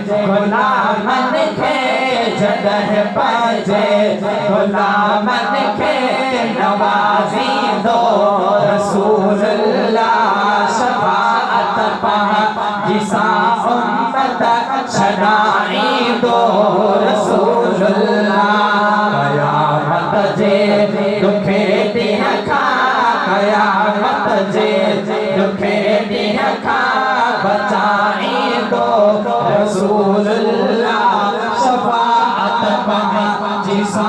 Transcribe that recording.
गुलामन के जगह पाजे गुलामन के नवाजी दो रसूलुल्लाह शफाअत पा जिसा उम्मत शनाई दो रसूलुल्लाह कयामत जे दुखे दिह खा कयामत जे दुखे दिह खा बचाई दो रसूलुल्लाह शफाअत पा जिसा